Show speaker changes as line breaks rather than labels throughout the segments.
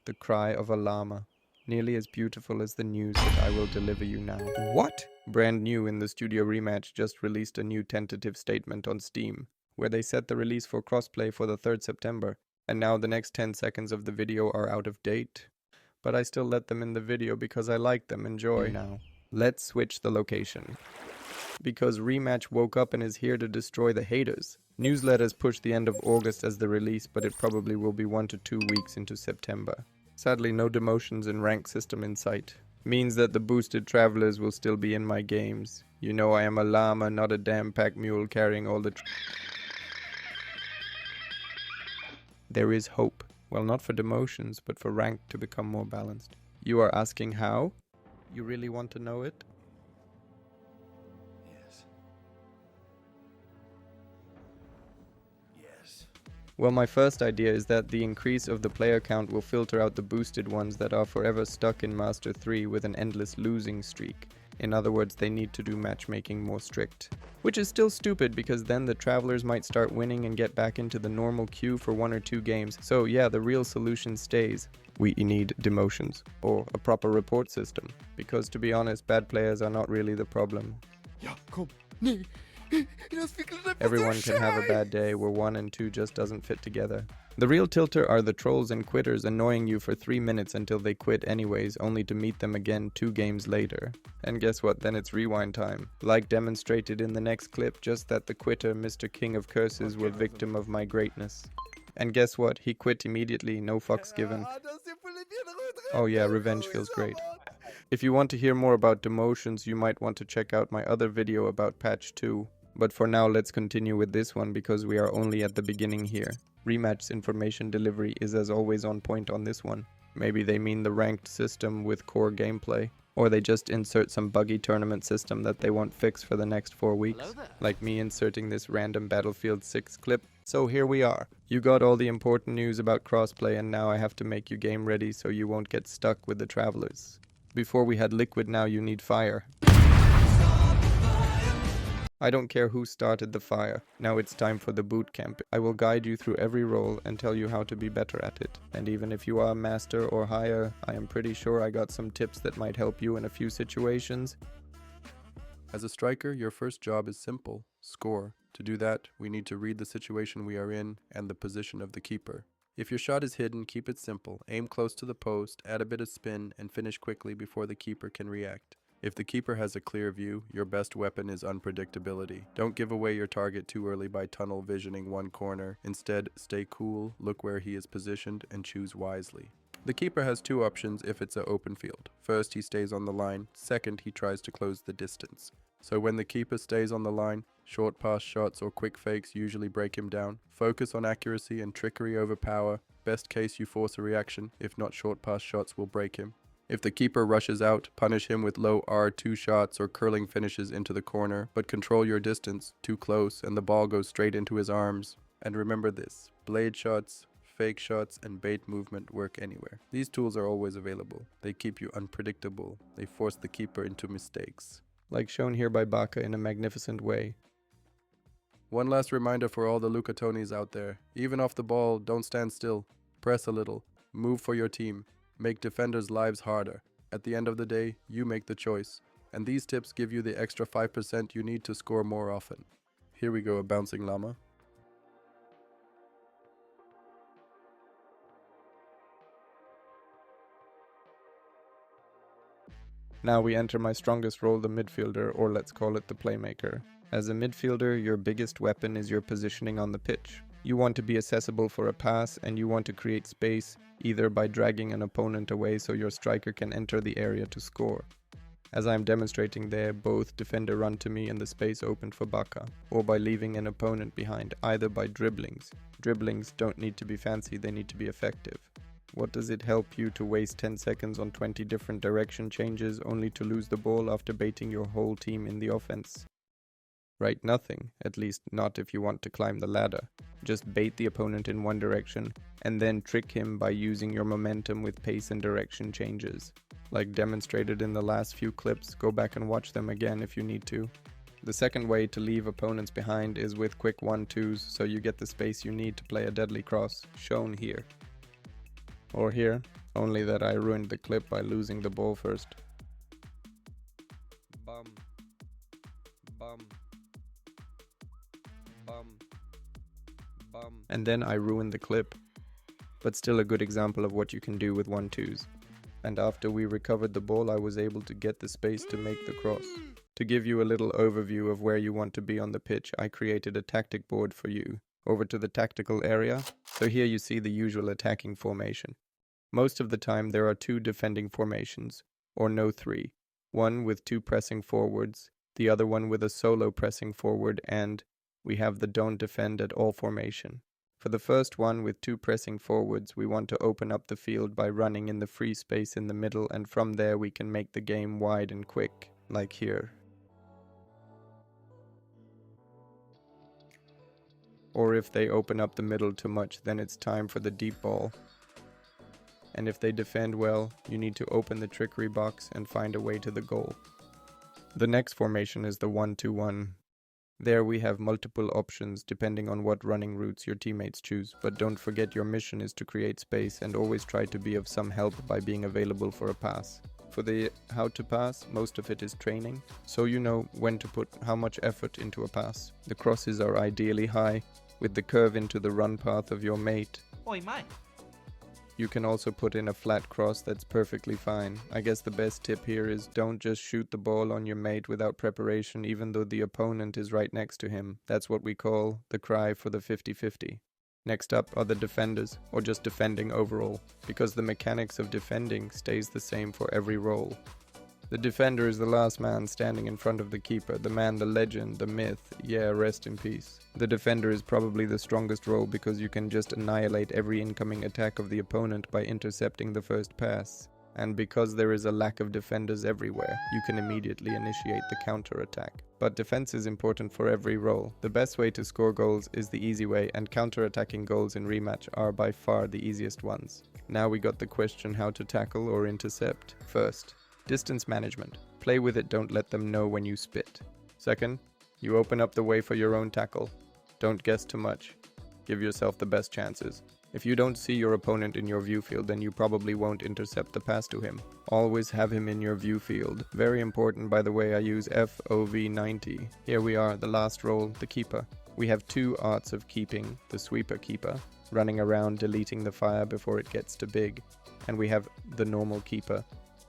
The cry of a llama. Nearly as beautiful as the news that I will deliver you now. What? Brand new in the studio Rematch just released a new tentative statement on Steam, where they set the release for crossplay for the 3rd September, and now the next 10 seconds of the video are out of date. But I still let them in the video because I like them. Enjoy. Now, let's switch the location. Because Rematch woke up and is here to destroy the haters. Newsletters push the end of August as the release, but it probably will be 1 to 2 weeks into September. Sadly, no demotions and rank system in sight. Means that the boosted travelers will still be in my games. You know I am a llama, not a damn pack mule carrying all the There is hope. Well, not for demotions, but for rank to become more balanced. You are asking how? You really want to know it? Well, my first idea is that the increase of the player count will filter out the boosted ones that are forever stuck in Master 3 with an endless losing streak. In other words, they need to do matchmaking more strict. Which is still stupid because then the travelers might start winning and get back into the normal queue for 1 or 2 games. So yeah, the real solution stays. We need demotions. Or a proper report system. Because to be honest, bad players are not really the problem.
Ja, komm. Nee.
Everyone can have a bad day where 1 and 2 just doesn't fit together. The real tilter are the trolls and quitters annoying you for 3 minutes until they quit anyways, only to meet them again 2 games later. And guess what, then it's rewind time. Like demonstrated in the next clip, just that the quitter, Mr. King of Curses, were victim of my greatness. And guess what, he quit immediately, no fucks given. Oh yeah, revenge feels great. If you want to hear more about demotions, you might want to check out my other video about patch 2. But for now, let's continue with this one because we are only at the beginning here. Rematch's information delivery is as always on point on this one. Maybe they mean the ranked system with core gameplay. Or they just insert some buggy tournament system that they won't fix for the next 4 weeks. Like me inserting this random Battlefield 6 clip. So here we are. You got all the important news about crossplay and now I have to make you game ready so you won't get stuck with the travelers. Before we had liquid, now you need fire. I don't care who started the fire. Now it's time for the boot camp. I will guide you through every role and tell you how to be better at it. And even if you are master or higher, I am pretty sure I got some tips that might help you in a few situations.
As a striker, your first job is simple: score. To do that, we need to read the situation we are in and the position of the keeper. If your shot is hidden, keep it simple. Aim close to the post, add a bit of spin, and finish quickly before the keeper can react. If the keeper has a clear view, your best weapon is unpredictability. Don't give away your target too early by tunnel visioning one corner. Instead, stay cool, look where he is positioned, and choose wisely. The keeper has 2 options if it's an open field. First, he stays on the line. Second, he tries to close the distance. So when the keeper stays on the line, short pass shots or quick fakes usually break him down. Focus on accuracy and trickery over power. Best case, you force a reaction. If not, short pass shots will break him. If the keeper rushes out, punish him with low R2 shots or curling finishes into the corner, but control your distance. Too close and the ball goes straight into his arms. And remember this: blade shots, fake shots, and bait movement work anywhere. These tools are always available. They keep you unpredictable. They force the keeper into mistakes.
Like shown here by Baka in a magnificent way.
One last reminder for all the Lucatonis out there: even off the ball, don't stand still. Press a little. Move for your team. Make defenders' lives harder. At the end of the day, you make the choice. And these tips give you the extra 5% you need to score more often. Here we go, a bouncing llama.
Now we enter my strongest role, the midfielder, or let's call it the playmaker. As a midfielder, your biggest weapon is your positioning on the pitch. You want to be accessible for a pass and you want to create space, either by dragging an opponent away so your striker can enter the area to score. As I am demonstrating there, both defender run to me and the space opened for Baka, or by leaving an opponent behind, either by dribblings. Dribblings don't need to be fancy, they need to be effective. What does it help you to waste 10 seconds on 20 different direction changes only to lose the ball after baiting your whole team in the offense? Right, nothing. At least not if you want to climb the ladder. Just bait the opponent in one direction and then trick him by using your momentum with pace and direction changes. Like demonstrated in the last few clips, go back and watch them again if you need to. The second way to leave opponents behind is with quick 1-2s so you get the space you need to play a deadly cross, shown here. Or here, only that I ruined the clip by losing the ball first. Bum. Bum. Bum. Bum. And then I ruined the clip. But still a good example of what you can do with 1-2s. And after we recovered the ball, I was able to get the space to make the cross. To give you a little overview of where you want to be on the pitch, I created a tactic board for you. Over to the tactical area. So here you see the usual attacking formation. Most of the time there are 2 defending formations, or no 3. One with 2 pressing forwards, the other one with a solo pressing forward, and we have the don't defend at all formation. For the first one with 2 pressing forwards, we want to open up the field by running in the free space in the middle, and from there we can make the game wide and quick, like here. Or if they open up the middle too much, then it's time for the deep ball. And if they defend well, you need to open the trickery box and find a way to the goal. The next formation is the 1-2-1. There we have multiple options depending on what running routes your teammates choose, but don't forget your mission is to create space and always try to be of some help by being available for a pass. For the how to pass, most of it is training, so you know when to put how much effort into a pass. The crosses are ideally high, with the curve into the run path of your mate.
Oi, mate.
You can also put in a flat cross that's perfectly fine. I guess the best tip here is don't just shoot the ball on your mate without preparation even though the opponent is right next to him. That's what we call the cry for the 50-50. Next up are the defenders, or just defending overall, because the mechanics of defending stays the same for every role. The defender is the last man standing in front of the keeper, the man, the legend, the myth, yeah, rest in peace. The defender is probably the strongest role because you can just annihilate every incoming attack of the opponent by intercepting the first pass. And because there is a lack of defenders everywhere, you can immediately initiate the counter-attack. But defense is important for every role. The best way to score goals is the easy way, and counter-attacking goals in Rematch are by far the easiest ones. Now we got the question how to tackle or intercept. First, distance management. Play with it, don't let them know when you spit. Second, you open up the way for your own tackle. Don't guess too much. Give yourself the best chances. If you don't see your opponent in your view field, then you probably won't intercept the pass to him. Always have him in your view field. Very important, by the way, I use FOV90. Here we are, the last role, the keeper. We have 2 arts of keeping, the sweeper keeper, running around deleting the fire before it gets too big. And we have the normal keeper.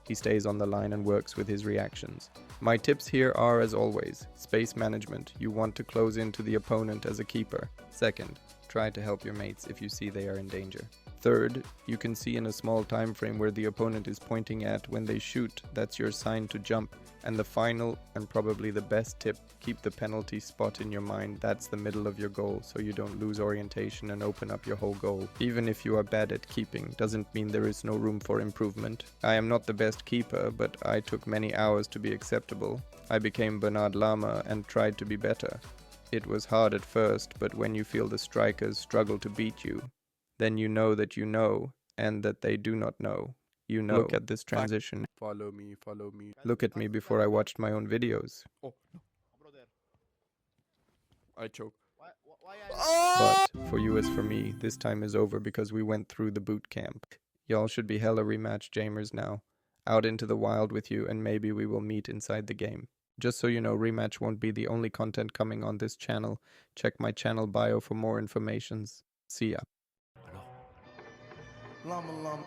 He stays on the line and works with his reactions. My tips here are, as always, space management. You want to close into the opponent as a keeper. Second, try to help your mates if you see they are in danger. Third, you can see in a small time frame where the opponent is pointing at when they shoot. That's your sign to jump. And the final, and probably the best tip, keep the penalty spot in your mind. That's the middle of your goal, so you don't lose orientation and open up your whole goal. Even if you are bad at keeping, doesn't mean there is no room for improvement. I am not the best keeper, but I took many hours to be acceptable. I became JamerLama and tried to be better. It was hard at first, but when you feel the strikers struggle to beat you, then you know, and that they do not know. You know. Look at this transition.
Follow me, follow me.
Look at me before I watched my own videos.
Oh, no. I choke.
But for you as for me, this time is over because we went through the boot camp. Y'all should be hella Rematch Jamers now. Out into the wild with you, and maybe we will meet inside the game. Just so you know, Rematch won't be the only content coming on this channel. Check my channel bio for more informations. See ya.
Llama, llama.